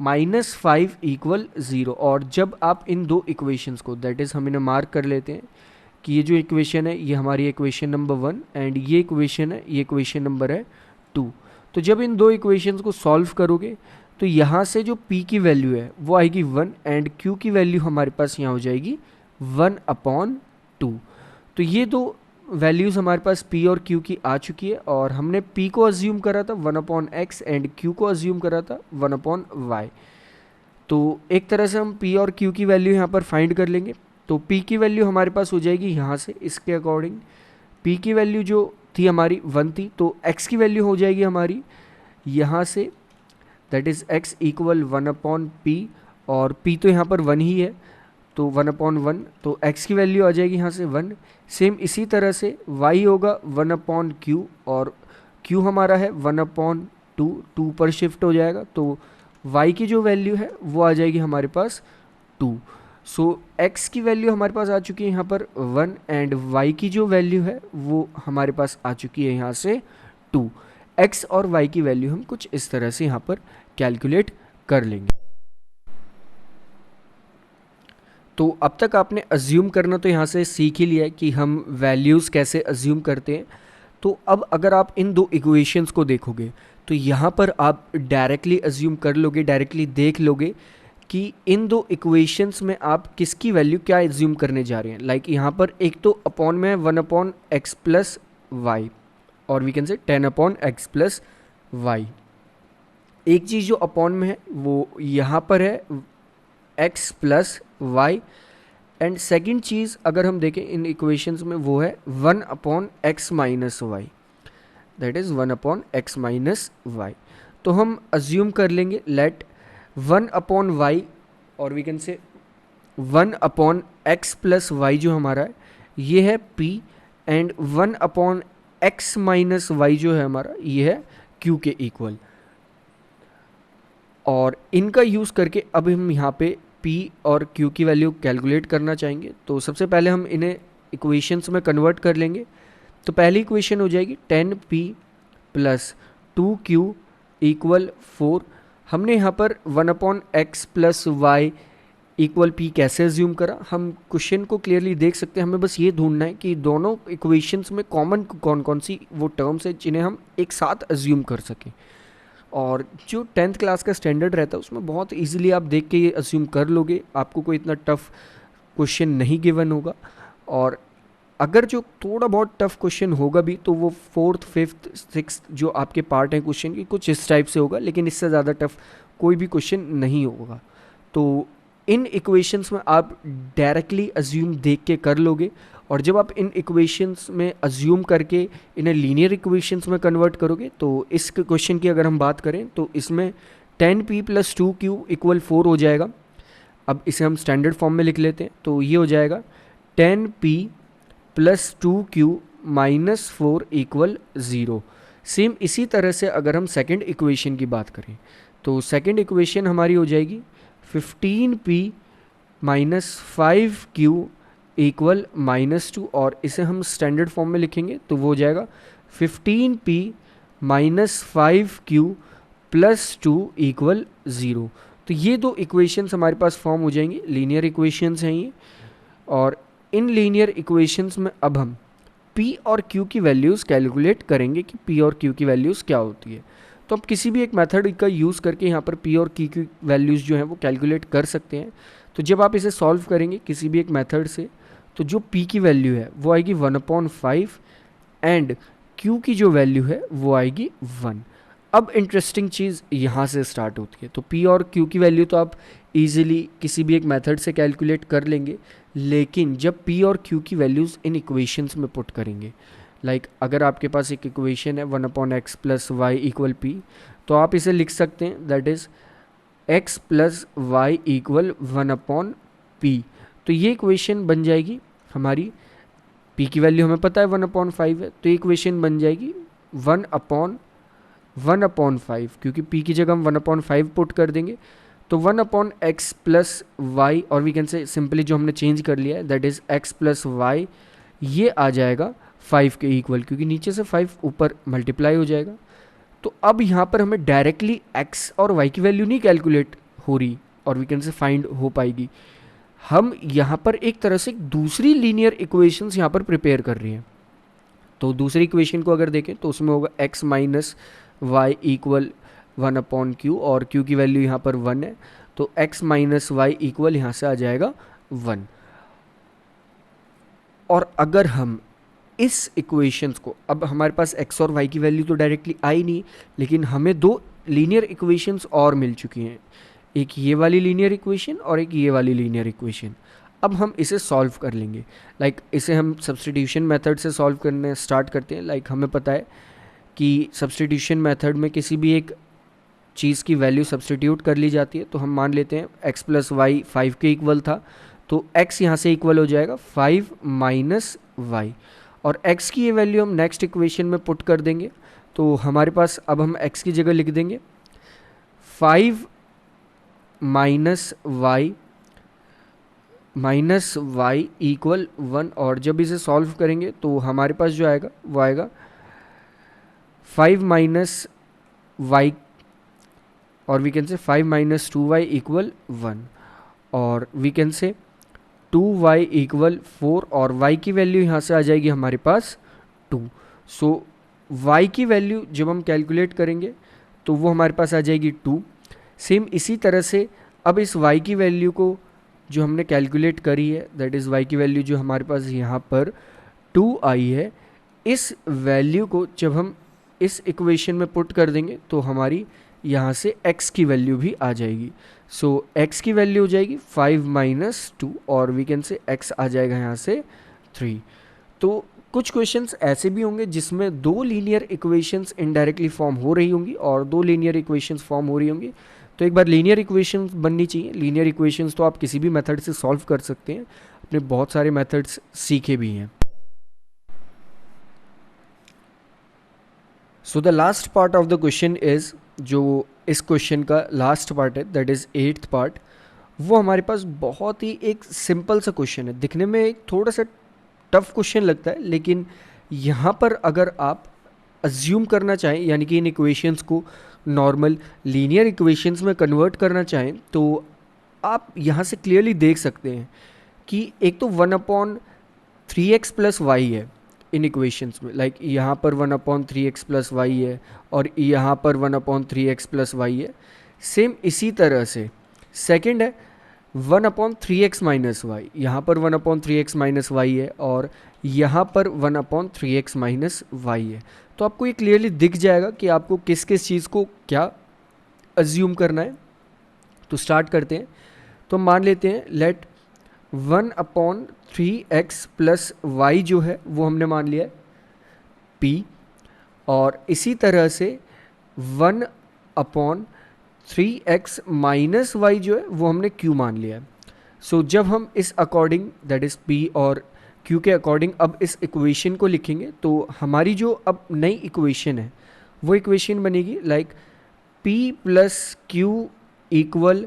minus 5 equal 0। और जब आप इन दो इक्वेशंस को, दैट इज़ हम इन्हें मार्क कर लेते हैं कि ये जो इक्वेशन है ये हमारी इक्वेशन नंबर 1 एंड ये इक्वेशन है, ये इक्वेशन नंबर है 2। तो जब इन दो इक्वेशंस को सॉल्व करोगे तो यहाँ से जो p की वैल्यू है वो आएगी 1 एंड q की वैल्यू हमारे पास यहाँ हो जाएगी 1 अपॉन 2। तो ये दो वैल्यूज़ हमारे पास p और q की आ चुकी है, और हमने p को अज्यूम करा था 1 अपॉन एक्स एंड q को अज्यूम करा था 1 अपॉन वाई। तो एक तरह से हम p और q की वैल्यू यहाँ पर फाइंड कर लेंगे। तो p की वैल्यू हमारे पास हो जाएगी यहाँ से इसके अकॉर्डिंग, p की वैल्यू जो थी हमारी 1 थी, तो x की वैल्यू हो जाएगी हमारी यहाँ से, that is x equal 1 upon p, और p तो यहाँ पर 1 ही है तो 1 अपॉन 1, तो x की वैल्यू आ जाएगी यहाँ से 1। सेम इसी तरह से y होगा 1 अपॉन q, और q हमारा है 1 अपॉन 2, 2 पर शिफ्ट हो जाएगा, तो y की जो वैल्यू है वो आ जाएगी हमारे पास 2। सो x की वैल्यू हमारे पास आ चुकी है यहाँ पर 1 एंड y की जो वैल्यू है वो हमारे पास आ चुकी है यहाँ से 2। x और y की वैल्यू हम कुछ इस तरह से यहाँ पर कैलकुलेट कर लेंगे। तो अब तक आपने अज्यूम करना तो यहाँ से सीख ही लिया है कि हम वैल्यूज़ कैसे अज्यूम करते हैं। तो अब अगर आप इन दो इक्वेशंस को देखोगे तो यहाँ पर आप डायरेक्टली अज्यूम कर लोगे, डायरेक्टली देख लोगे कि इन दो इक्वेशंस में आप किसकी वैल्यू क्या अज्यूम करने जा रहे हैं। लाइक यहाँ पर एक तो अपॉन में है 1 अपॉन एक्स प्लस वाई, और वी कैन से 10 अपॉन एक्स प्लस वाई। एक चीज़ जो अपॉन में है वो यहाँ पर है x plus y, and second चीज़ अगर हम देखें इन इक्वेशंस में वो है 1 upon x minus y, that is 1 upon x minus y. तो हम अज्यूम कर लेंगे लेट 1 अपॉन वाई, और we can say 1 upon x plus Y जो हमारा है ये है p, and 1 upon x minus y जो है हमारा ये है q के इक्वल। और इनका यूज़ करके अब हम यहाँ पे p और q की वैल्यू कैलकुलेट करना चाहेंगे। तो सबसे पहले हम इन्हें इक्वेशंस में कन्वर्ट कर लेंगे। तो पहली इक्वेशन हो जाएगी 10p प्लस 2q इक्वल 4, हमने यहाँ पर 1/x plus y equal p कैसे एज्यूम करा, हम क्वेश्चन को क्लियरली देख सकते हैं। हमें बस ये ढूंढना है कि दोनों इक्वेशंस में कॉमन कौन कौन सी वो टर्म्स है जिन्हें हम एक साथ एज्यूम कर सकें। और जो 10th क्लास का स्टैंडर्ड रहता है उसमें बहुत इजीली आप देख के ये एज्यूम कर लोगे, आपको कोई इतना टफ क्वेश्चन नहीं गिवन होगा। और अगर जो थोड़ा बहुत टफ क्वेश्चन होगा भी तो वो 4th 5th 6th जो आपके पार्ट हैं क्वेश्चन की कुछ इस टाइप से होगा, लेकिन इससे ज़्यादा टफ कोई भी क्वेश्चन नहीं होगा। तो इन इक्वेशंस में आप डायरेक्टली अज्यूम देख के कर लोगे, और जब आप इन इक्वेशंस में अज्यूम करके इन्हें लीनियर इक्वेशंस में कन्वर्ट करोगे, तो इस क्वेश्चन की अगर हम बात करें तो इसमें 10p + 2q = 4 हो जाएगा। अब इसे हम स्टैंडर्ड फॉर्म में लिख लेते हैं, तो ये हो जाएगा 10p + 2q - 4 = 0। सेम इसी तरह से अगर हम सेकंड इक्वेशन की बात करें तो सेकंड इक्वेशन हमारी हो जाएगी 15p - 5q = -2, और इसे हम स्टैंडर्ड फॉर्म में लिखेंगे तो वो हो जाएगा 15p - 5q + 2 = 0। तो ये दो इक्वेशंस हमारे पास फॉर्म हो जाएंगी, लीनियर इक्वेशंस हैं ये। और इन लीनियर इक्वेशंस में अब हम p और q की वैल्यूज़ कैलकुलेट करेंगे कि p और q की वैल्यूज़ क्या होती है। तो आप किसी भी एक मेथड का यूज़ करके यहाँ पर p और q की वैल्यूज़ जो हैं वो कैलकुलेट कर सकते हैं। तो जब आप इसे सॉल्व करेंगे किसी भी एक मेथड से, तो जो p की वैल्यू है वो आएगी 1/5 एंड q की जो वैल्यू है वो आएगी 1। अब इंटरेस्टिंग चीज़ यहाँ से स्टार्ट होती है। तो p और q की वैल्यू तो आप इजीली किसी भी एक मेथड से कैलकुलेट कर लेंगे, लेकिन जब p और q की वैल्यूज़ इन इक्वेशंस में पुट करेंगे, लाइक अगर आपके पास एक इक्वेशन है 1/x + y = p, तो आप इसे लिख सकते हैं that is x + y = 1/p। तो ये इक्वेशन बन जाएगी हमारी, p की वैल्यू हमें पता है 1/5 है, तो इक्वेशन बन जाएगी 1/1/5, क्योंकि p की जगह हम 1/5 पुट कर देंगे तो 1/x + y, और वी कैन से सिंपली जो हमने चेंज कर लिया है दैट इज़ x + y, ये आ जाएगा 5 के इक्वल, क्योंकि नीचे से 5 ऊपर मल्टीप्लाई हो जाएगा। तो अब यहाँ पर हमें डायरेक्टली x और y की वैल्यू नहीं कैलकुलेट हो रही और वी कैन से फाइंड हो पाएगी, हम यहाँ पर एक तरह से दूसरी लीनियर इक्वेशंस यहाँ पर प्रिपेयर कर रही हैं। तो दूसरी इक्वेशन को अगर देखें तो उसमें होगा x - y = 1/q, और q की वैल्यू यहाँ पर 1 है, तो x - y = यहाँ से आ जाएगा 1। और अगर हम इस इक्वेशंस को, अब हमारे पास x और y की वैल्यू तो डायरेक्टली आई नहीं, लेकिन हमें दो लीनियर इक्वेशंस और मिल चुकी हैं, एक ये वाली लीनियर इक्वेशन और एक ये वाली लीनियर इक्वेशन। अब हम इसे सॉल्व कर लेंगे, लाइक इसे हम सब्स्टिट्यूशन मेथड से सॉल्व करने स्टार्ट करते हैं। लाइक हमें पता है कि सब्स्टिट्यूशन मेथड में किसी भी एक चीज़ की वैल्यू सब्स्टिट्यूट कर ली जाती है। तो हम मान लेते हैं x + y 5 के इक्वल था, तो x यहाँ से इक्वल हो जाएगा 5 - y, और x की ये वैल्यू हम नेक्स्ट इक्वेशन में पुट कर देंगे। तो हमारे पास अब हम x की जगह लिख देंगे 5 - y = 1, और जब इसे सॉल्व करेंगे तो हमारे पास जो आएगा वो आएगा 5 - y, और वी कैन से 5 - 2y = 1, और वी कैन से 2y = 4, और y की वैल्यू यहाँ से आ जाएगी हमारे पास 2। सो y की वैल्यू जब हम कैलकुलेट करेंगे तो वो हमारे पास आ जाएगी 2। सेम इसी तरह से अब इस y की वैल्यू को जो हमने कैलकुलेट करी है दैट इज़ y की वैल्यू जो हमारे पास यहाँ पर 2 आई है, इस वैल्यू को जब हम इस इक्वेशन में पुट कर देंगे तो हमारी यहाँ से x की वैल्यू भी आ जाएगी। सो x की वैल्यू हो जाएगी 5 - 2, और वी कैन से x आ जाएगा यहाँ से 3। तो कुछ क्वेश्चंस ऐसे भी होंगे जिसमें दो लीनियर इक्वेशंस इनडायरेक्टली फॉर्म हो रही होंगी और दो लीनियर इक्वेशंस फॉर्म हो रही होंगी। तो एक बार लीनियर इक्वेशंस बननी चाहिए। लीनियर इक्वेशंस तो आप किसी भी मेथड से सॉल्व कर सकते हैं, अपने बहुत सारे मेथड्स सीखे भी हैं। So the last part of the question is, जो इस क्वेश्चन का लास्ट पार्ट है दैट इज़ 8th पार्ट, वो हमारे पास बहुत ही एक सिंपल सा क्वेश्चन है। दिखने में एक थोड़ा सा टफ क्वेश्चन लगता है, लेकिन यहाँ पर अगर आप अज्यूम करना चाहें, यानी कि इन इक्वेशंस को नॉर्मल लीनियर इक्वेशंस में कन्वर्ट करना चाहें तो आप यहाँ से क्लियरली देख सकते हैं कि एक तो 1/3x प्लस वाई है इन इक्वेशंस में, लाइक यहाँ पर 1/3x प्लस वाई है और यहाँ पर 1/3x प्लस वाई है। सेम इसी तरह से सेकंड है 1/3x माइनस वाई, यहाँ पर 1/3x माइनस वाई है और यहाँ पर 1/3x माइनस वाई है। तो आपको ये क्लियरली दिख जाएगा कि आपको किस किस चीज़ को क्या अज्यूम करना है। तो स्टार्ट करते हैं। तो मान लेते हैं लेट 1/3x प्लस वाई जो है वो हमने मान लिया है p, और इसी तरह से 1/3x माइनस वाई जो है वो हमने q मान लिया है। सो जब हम इस अकॉर्डिंग दैट इज़ p और q के अकॉर्डिंग अब इस इक्वेशन को लिखेंगे तो हमारी जो अब नई इक्वेशन है वो इक्वेशन बनेगी like p plus q equal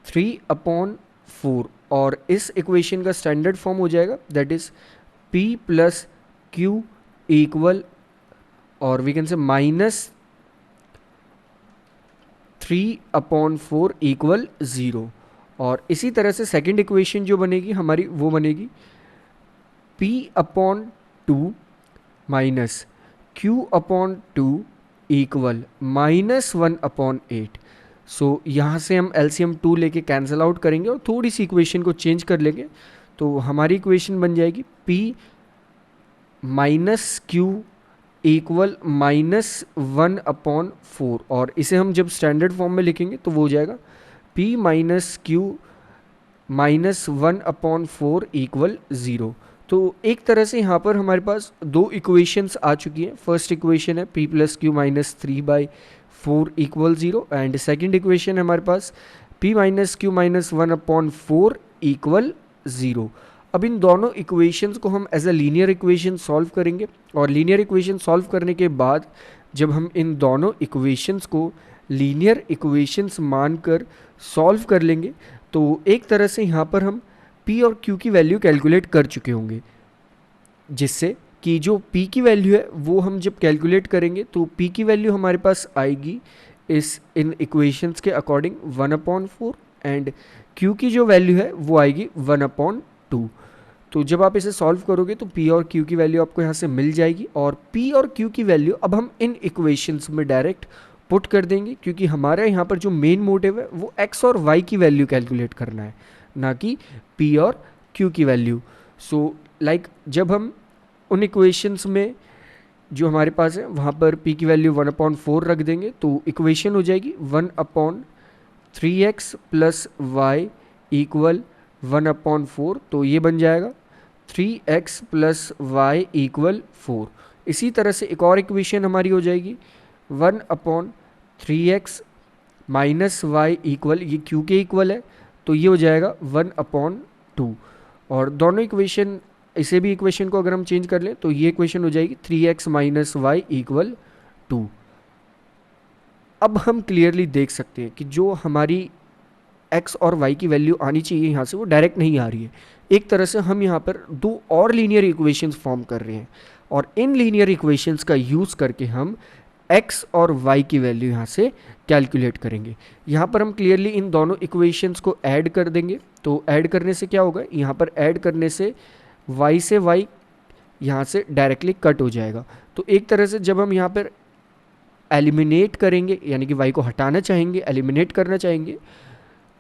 3/4, और इस इक्वेशन का स्टैंडर्ड फॉर्म हो जाएगा that is p plus q equal, और we can say minus 3/4 equal 0। और इसी तरह से सेकंड इक्वेशन जो बनेगी हमारी वो बनेगी p/2 माइनस q/2 इक्वल -1/8। सो यहाँ से हम LCM 2 लेके कैंसिल आउट करेंगे और थोड़ी सी इक्वेशन को चेंज कर लेंगे तो हमारी इक्वेशन बन जाएगी p माइनस क्यू इक्वल -1/4, और इसे हम जब स्टैंडर्ड फॉर्म में लिखेंगे तो वो हो जाएगा p माइनस क्यू -1/4 इक्वल 0। तो एक तरह से यहाँ पर हमारे पास दो इक्वेशंस आ चुकी हैं। फर्स्ट इक्वेशन है p plus q minus 3/4 equal 0, and second equation है हमारे पास p minus q minus 1/4 equal 0। अब इन दोनों इक्वेशंस को हम as a linear equation solve करेंगे, और लीनियर इक्वेशन सॉल्व करने के बाद जब हम इन दोनों इक्वेशंस को लीनियर इक्वेशंस मानकर सॉल्व कर लेंगे तो एक तरह से यहाँ पर हम p और q की वैल्यू कैलकुलेट कर चुके होंगे, जिससे कि जो p की वैल्यू है वो हम जब कैलकुलेट करेंगे तो p की वैल्यू हमारे पास आएगी इस इन इक्वेशंस के अकॉर्डिंग 1/4, एंड q की जो वैल्यू है वो आएगी 1/2। तो जब आप इसे सॉल्व करोगे तो p और q की वैल्यू आपको यहाँ से मिल जाएगी, और p और q की वैल्यू अब हम इन इक्वेशंस में डायरेक्ट पुट कर देंगे, क्योंकि हमारा यहाँ पर जो मेन मोटिव है वो x और y की वैल्यू कैलकुलेट करना है, ना कि p और q की वैल्यू। सो लाइक जब हम उन इक्वेशंस में जो हमारे पास है वहाँ पर p की वैल्यू 1/4 रख देंगे तो इक्वेशन हो जाएगी 1/3x प्लस वाई इक्वल 1/4, तो ये बन जाएगा 3x प्लस वाई इक्वल 4। इसी तरह से एक और इक्वेशन हमारी हो जाएगी 1/3x माइनस वाई इक्वल, ये q के इक्वल है तो ये हो जाएगा 1/2, और दोनों इक्वेशन इसे भी इक्वेशन को अगर हम चेंज कर लें तो ये इक्वेशन हो जाएगी 3x माइनस वाई इक्वल 2। अब हम क्लियरली देख सकते हैं कि जो हमारी x और y की वैल्यू आनी चाहिए यहाँ से वो डायरेक्ट नहीं आ रही है। एक तरह से हम यहाँ पर दो और लीनियर इक्वेशंस फॉर्म कर रहे हैं, और इन लीनियर इक्वेशंस का यूज़ करके हम x और y की वैल्यू यहाँ से कैलकुलेट करेंगे। यहाँ पर हम क्लियरली इन दोनों इक्वेशंस को ऐड कर देंगे, तो ऐड करने से क्या होगा, यहाँ पर ऐड करने से y से y यहाँ से डायरेक्टली कट हो जाएगा। तो एक तरह से जब हम यहाँ पर एलिमिनेट करेंगे, यानी कि y को हटाना चाहेंगे, एलिमिनेट करना चाहेंगे,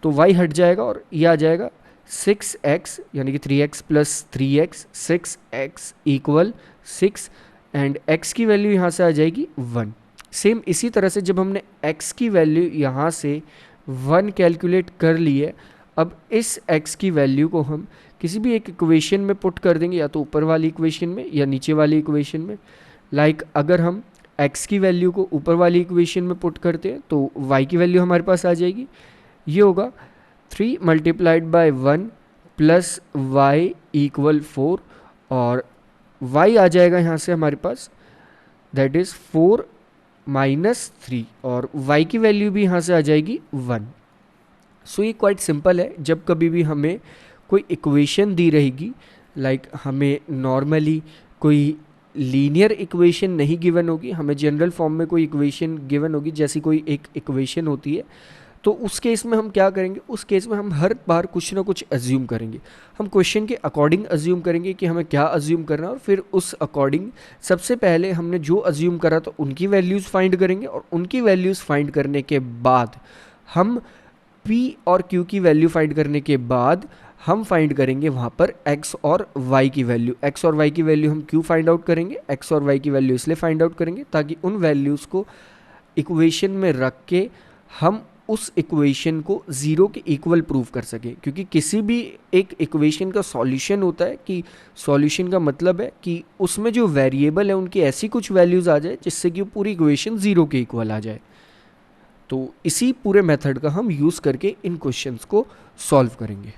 तो y हट जाएगा और ये आ जाएगा 6x, यानी कि 3x plus 3x 6x equal 6, and x की वैल्यू यहाँ से आ जाएगी 1। सेम इसी तरह से जब हमने x की वैल्यू यहाँ से 1 कैलकुलेट कर ली है, अब इस x की वैल्यू को हम किसी भी एक इक्वेशन में पुट कर देंगे, या तो ऊपर वाली इक्वेशन में या नीचे वाली इक्वेशन में। लाइक अगर हम x की वैल्यू को ऊपर वाली इक्वेशन में पुट करते हैं तो y की वैल्यू हमारे पास आ जाएगी, ये होगा 3 multiplied by 1 plus y equal 4, और y आ जाएगा यहाँ से हमारे पास दैट इज़ 4 माइनस 3, और y की वैल्यू भी यहाँ से आ जाएगी 1। सो ये क्वाइट सिंपल है। जब कभी भी हमें कोई इक्वेशन दी रहेगी, लाइक हमें नॉर्मली कोई लीनियर इक्वेशन नहीं गिवन होगी, हमें जनरल फॉर्म में कोई इक्वेशन गिवन होगी, जैसी कोई एक इक्वेशन होती है, तो उस केस में हम क्या करेंगे, उस केस में हम हर बार कुछ ना कुछ अज्यूम करेंगे। हम क्वेश्चन के अकॉर्डिंग अज्यूम करेंगे कि हमें क्या अज्यूम करना है, और फिर उस अकॉर्डिंग सबसे पहले हमने जो अज्यूम करा तो उनकी वैल्यूज़ फाइंड करेंगे, और उनकी वैल्यूज़ फाइंड करने के बाद हम P और Q की वैल्यू फाइंड करने के बाद हम फाइंड करेंगे वहाँ पर x और y की वैल्यू। x और y की वैल्यू हम क्यों फाइंड आउट करेंगे, x और y की वैल्यू इसलिए फाइंड आउट करेंगे ताकि उन वैल्यूज़ को इक्वेशन में रख के हम उस इक्वेशन को ज़ीरो के इक्वल प्रूव कर सकें। क्योंकि किसी भी एक इक्वेशन का सॉल्यूशन होता है कि सॉल्यूशन का मतलब है कि उसमें जो वेरिएबल है उनकी ऐसी कुछ वैल्यूज़ आ जाए जिससे कि वो पूरी इक्वेशन ज़ीरो के इक्वल आ जाए। तो इसी पूरे मेथड का हम यूज़ करके इन क्वेश्चंस को सॉल्व करेंगे।